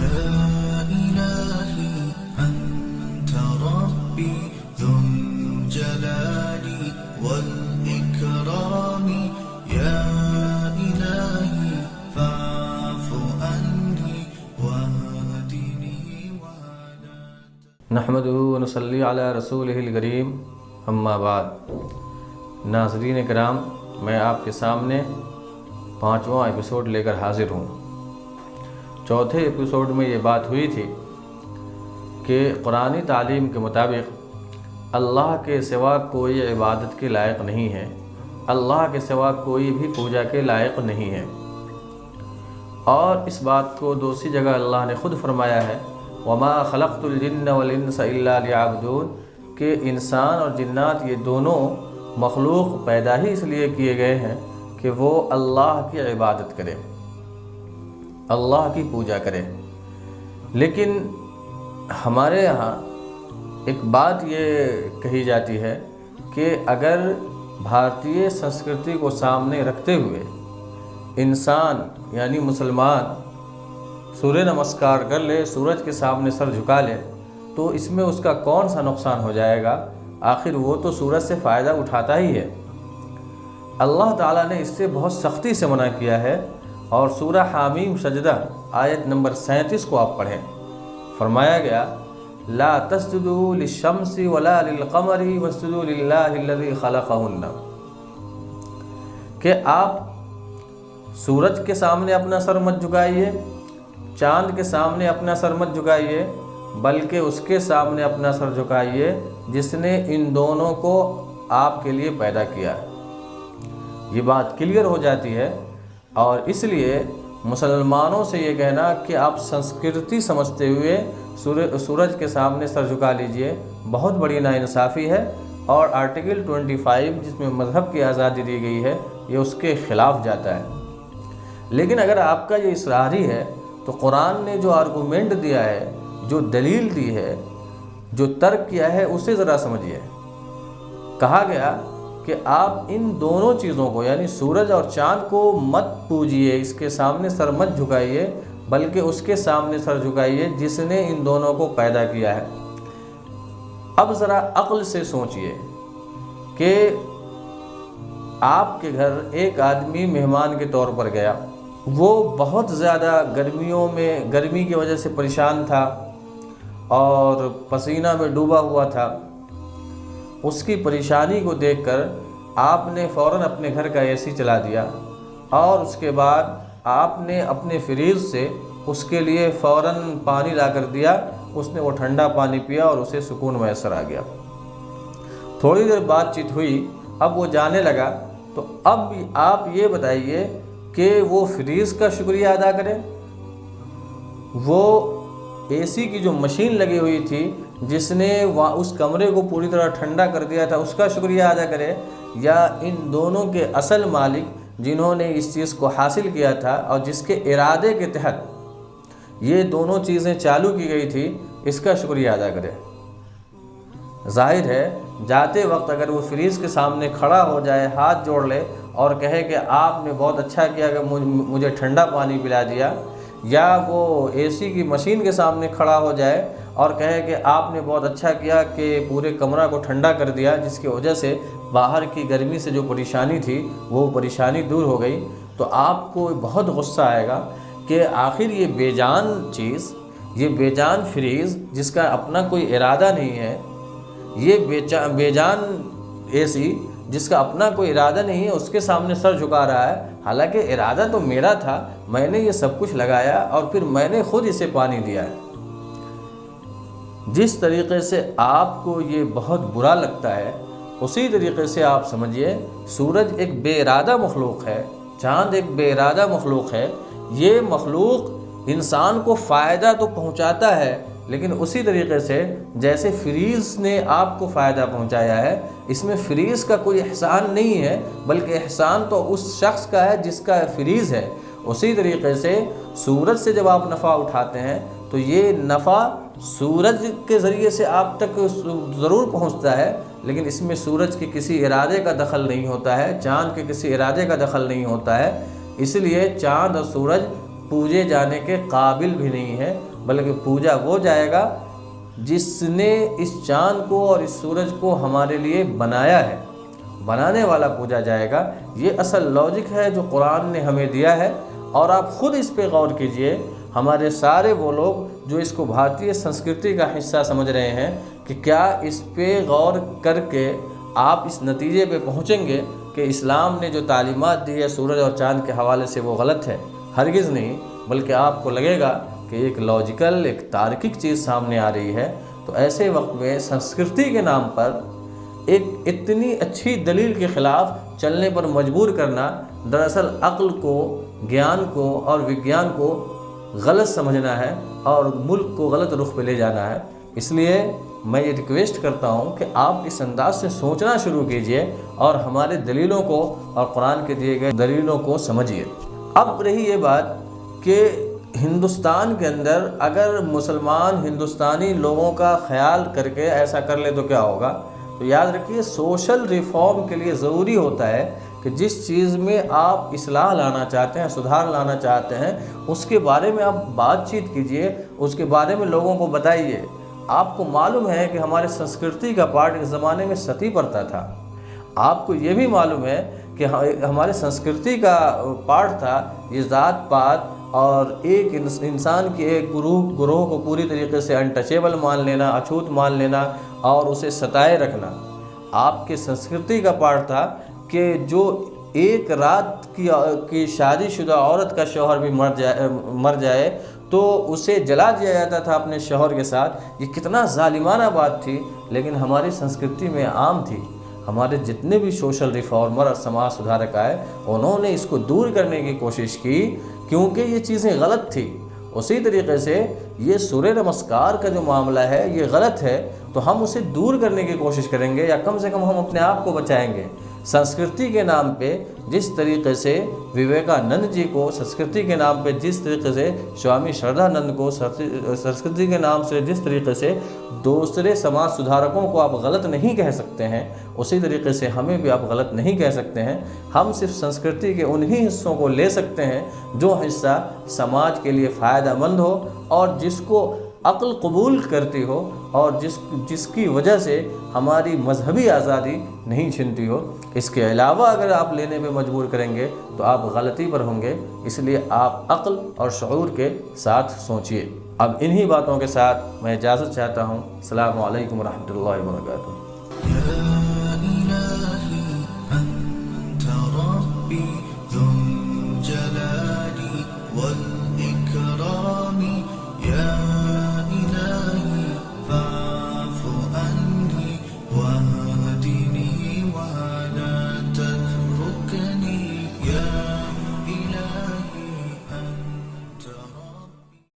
يا إلهي أنت ربي ذو الجلال والإكرام يا إلهي فاعف عني واهدني ولا نحمده ونصلي علی رسولہ الکریم، اما بعد۔ ناظرین کرام، میں آپ کے سامنے 5واں ایپیسوڈ لے کر حاضر ہوں۔ چوتھے ایپیسوڈ میں یہ بات ہوئی تھی کہ قرآنی تعلیم کے مطابق اللہ کے سوا کوئی عبادت کے لائق نہیں ہے، اللہ کے سوا کوئی بھی پوجا کے لائق نہیں ہے۔ اور اس بات کو دوسری جگہ اللہ نے خود فرمایا ہے، وما خلقت الجن والانس الا لیعبدون، کہ انسان اور جنات یہ دونوں مخلوق پیدا ہی اس لیے کیے گئے ہیں کہ وہ اللہ کی عبادت کرے، اللہ کی پوجا کرے۔ لیکن ہمارے یہاں ایک بات یہ کہی جاتی ہے کہ اگر بھارتیہ سنسکرتی کو سامنے رکھتے ہوئے انسان یعنی مسلمان سوریہ نمسکار کر لے، سورج کے سامنے سر جھکا لے، تو اس میں اس کا کون سا نقصان ہو جائے گا؟ آخر وہ تو سورج سے فائدہ اٹھاتا ہی ہے۔ اللہ تعالیٰ نے اس سے بہت سختی سے منع کیا ہے، اور سورہ حامیم سجدہ آیت نمبر 37 کو آپ پڑھیں۔ فرمایا گیا لا تسجدوا للشمس ولا للقمر واسجدوا للہ الذی خلقہن، کہ آپ سورج کے سامنے اپنا سر مت جھکائیے، چاند کے سامنے اپنا سر مت جھکائیے، بلکہ اس کے سامنے اپنا سر جھکائیے جس نے ان دونوں کو آپ کے لیے پیدا کیا۔ یہ بات کلیئر ہو جاتی ہے، اور اس لیے مسلمانوں سے یہ کہنا کہ آپ سنسکرتی سمجھتے ہوئے سورج کے سامنے سر جھکا لیجئے بہت بڑی ناانصافی ہے، اور آرٹیکل 25 جس میں مذہب کی آزادی دی گئی ہے یہ اس کے خلاف جاتا ہے۔ لیکن اگر آپ کا یہ اصرار ہی ہے تو قرآن نے جو آرگومنٹ دیا ہے، جو دلیل دی ہے، جو ترک کیا ہے، اسے ذرا سمجھیے۔ کہا گیا کہ آپ ان دونوں چیزوں کو یعنی سورج اور چاند کو مت پوجیے، اس کے سامنے سر مت جھکائیے، بلکہ اس کے سامنے سر جھکائیے جس نے ان دونوں کو پیدا کیا ہے۔ اب ذرا عقل سے سوچئے کہ آپ کے گھر ایک آدمی مہمان کے طور پر گیا، وہ بہت زیادہ گرمی کی وجہ سے پریشان تھا اور پسینہ میں ڈوبا ہوا تھا۔ اس کی پریشانی کو دیکھ کر آپ نے فوراً اپنے گھر کا اے سی چلا دیا، اور اس کے بعد آپ نے اپنے فریز سے اس کے لیے فوراً پانی لا کر دیا۔ اس نے وہ ٹھنڈا پانی پیا اور اسے سکون میسر آ گیا۔ تھوڑی دیر بات چیت ہوئی، اب وہ جانے لگا، تو اب آپ یہ بتائیے کہ وہ فریز کا شکریہ ادا کرے، وہ اے سی کی جو مشین لگی ہوئی تھی جس نے اس کمرے کو پوری طرح ٹھنڈا کر دیا تھا اس کا شکریہ ادا کرے، یا ان دونوں کے اصل مالک جنہوں نے اس چیز کو حاصل کیا تھا اور جس کے ارادے کے تحت یہ دونوں چیزیں چالو کی گئی تھی، اس کا شکریہ ادا کرے؟ ظاہر ہے جاتے وقت اگر وہ فریز کے سامنے کھڑا ہو جائے، ہاتھ جوڑ لے اور کہے کہ آپ نے بہت اچھا کیا کہ مجھے ٹھنڈا پانی پلا دیا، یا وہ اے سی کی مشین کے سامنے کھڑا ہو جائے اور کہے کہ آپ نے بہت اچھا کیا کہ پورے کمرہ کو ٹھنڈا کر دیا، جس کی وجہ سے باہر کی گرمی سے جو پریشانی تھی وہ پریشانی دور ہو گئی، تو آپ کو بہت غصہ آئے گا کہ آخر یہ بے جان چیز، یہ بے جان فریز جس کا اپنا کوئی ارادہ نہیں ہے، یہ بے جان اے سی جس کا اپنا کوئی ارادہ نہیں ہے، اس کے سامنے سر جھکا رہا ہے، حالانکہ ارادہ تو میرا تھا، میں نے یہ سب کچھ لگایا اور پھر میں نے خود اسے پانی دیا ہے۔ جس طریقے سے آپ کو یہ بہت برا لگتا ہے، اسی طریقے سے آپ سمجھیے سورج ایک بے ارادہ مخلوق ہے، چاند ایک بے ارادہ مخلوق ہے۔ یہ مخلوق انسان کو فائدہ تو پہنچاتا ہے، لیکن اسی طریقے سے جیسے فریز نے آپ کو فائدہ پہنچایا ہے، اس میں فریز کا کوئی احسان نہیں ہے، بلکہ احسان تو اس شخص کا ہے جس کا فریز ہے۔ اسی طریقے سے سورج سے جب آپ نفع اٹھاتے ہیں تو یہ نفع سورج کے ذریعے سے آپ تک ضرور پہنچتا ہے، لیکن اس میں سورج کے کسی ارادے کا دخل نہیں ہوتا ہے، چاند کے کسی ارادے کا دخل نہیں ہوتا ہے۔ اس لیے چاند اور سورج پوجے جانے کے قابل بھی نہیں ہے، بلکہ پوجا وہ جائے گا جس نے اس چاند کو اور اس سورج کو ہمارے لیے بنایا ہے، بنانے والا پوجا جائے گا۔ یہ اصل لاجک ہے جو قرآن نے ہمیں دیا ہے، اور آپ خود اس پہ غور کیجئے۔ ہمارے سارے وہ لوگ جو اس کو بھارتی سنسکرتی کا حصہ سمجھ رہے ہیں کہ کیا اس پہ غور کر کے آپ اس نتیجے پہ پہنچیں گے کہ اسلام نے جو تعلیمات دی ہے سورج اور چاند کے حوالے سے وہ غلط ہے؟ ہرگز نہیں، بلکہ آپ کو لگے گا کہ ایک لاجیکل، ایک تارکک چیز سامنے آ رہی ہے۔ تو ایسے وقت میں سنسکرتی کے نام پر ایک اتنی اچھی دلیل کے خلاف چلنے پر مجبور کرنا دراصل عقل کو، گیان کو اور وگیان کو غلط سمجھنا ہے اور ملک کو غلط رخ پہ لے جانا ہے۔ اس لیے میں یہ ریکویسٹ کرتا ہوں کہ آپ اس انداز سے سوچنا شروع کیجئے اور ہمارے دلیلوں کو اور قرآن کے دیے گئے دلیلوں کو سمجھیے۔ اب رہی یہ بات کہ ہندوستان کے اندر اگر مسلمان ہندوستانی لوگوں کا خیال کر کے ایسا کر لے تو کیا ہوگا؟ تو یاد رکھیے، سوشل ریفارم کے لیے ضروری ہوتا ہے کہ جس چیز میں آپ اصلاح لانا چاہتے ہیں، سدھار لانا چاہتے ہیں، اس کے بارے میں آپ بات چیت کیجئے، اس کے بارے میں لوگوں کو بتائیے۔ آپ کو معلوم ہے کہ ہمارے سنسکرتی کا پارٹ ایک زمانے میں ستی پرتا تھا۔ آپ کو یہ بھی معلوم ہے کہ ہمارے سنسکرتی کا پارٹ تھا یہ ذات پات اور ایک انسان کی ایک گروہ کو پوری طریقے سے انٹچیبل مان لینا، اچھوت مان لینا اور اسے ستائے رکھنا۔ آپ کے سنسکرتی کا پارٹ تھا کہ جو ایک رات کی شادی شدہ عورت کا شوہر بھی مر جائے تو اسے جلا دیا جاتا تھا اپنے شوہر کے ساتھ۔ یہ کتنا ظالمانہ بات تھی، لیکن ہماری سنسکرتی میں عام تھی۔ ہمارے جتنے بھی سوشل ریفارمر اور سماج سدھارک آئے، انہوں نے اس کو دور کرنے کی کوشش کی کیونکہ یہ چیزیں غلط تھی۔ اسی طریقے سے یہ سوریہ نمسکار کا جو معاملہ ہے یہ غلط ہے، تو ہم اسے دور کرنے کی کوشش کریں گے، یا کم سے کم ہم اپنے آپ کو بچائیں گے۔ سنسکرتی کے نام پہ جس طریقے سے وویکانند جی کو، سنسکرتی کے نام پہ جس طریقے سے سوامی شردھانند کو، سنسکرتی کے نام سے جس طریقے سے دوسرے سماج سدھارکوں کو آپ غلط نہیں کہہ سکتے ہیں، اسی طریقے سے ہمیں بھی آپ غلط نہیں کہہ سکتے ہیں۔ ہم صرف سنسکرتی کے انہی حصوں کو لے سکتے ہیں جو حصہ سماج کے لیے فائدہ مند ہو اور جس کو عقل قبول کرتی ہو اور جس کی وجہ سے ہماری مذہبی آزادی نہیں چھنتی ہو۔ اس کے علاوہ اگر آپ لینے پہ مجبور کریں گے تو آپ غلطی پر ہوں گے، اس لیے آپ عقل اور شعور کے ساتھ سوچئے۔ اب انہی باتوں کے ساتھ میں اجازت چاہتا ہوں۔ السلام علیکم ورحمۃ اللہ وبرکاتہ۔